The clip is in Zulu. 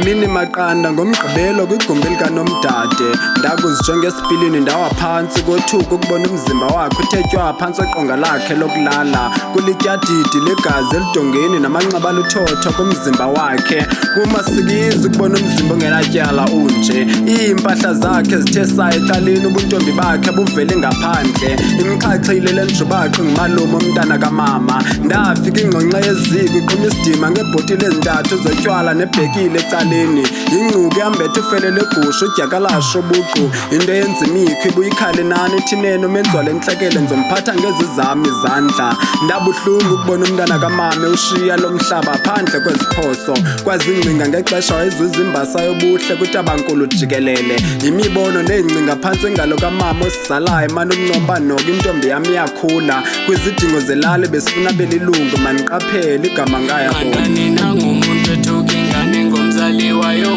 ngamini maqanda ngomgqibelo kwigumbi likaNomdade. Ndakuzijonga esipilini ndawa phantsi kothuko ukubona umzimba wakhe uthetywa phantsi kweqonga lakhe lokulala. Kulityadidi legazi elidongeni namanxeba aluthotho kumzimba wakhe. Kumasikizi ukubona umzimba ongenatyala unje. Iimpahla zakhe zithe saa ecaleni, ubuntombi bakhe buvele ngaphandle. Imxhaxhile le njubaqo ngumalume umntana kamama. Ndafika ingqongqe yeziko iquma isidima ngeebhotile ezintathu zotywala nebhekile ecaleni. Yingcuku yambethe ufele legusha udyakalashe ubuqu. Into yenza imikho ibuyikhale nani ithinene umenzi wale ntlekele ndizomphatha ngezi zam izandla. Ndabuhlungu ukubona umntana kamama ushiya lo mhlaba phandle kweziphoso. Kwazingcinga ngexesha wayezuza imbasa yobuhle kwitabankulu jikelele. Yimibono neengcinga phantsi engalo kamama osizalayo mani ukuncoba noku intombi yam iyakhula. Kwizidingo zelali besifuna belilungu maniqaphele igama ngayabona. Nqandani nangumuntu ethuka ingane ngomzali wayo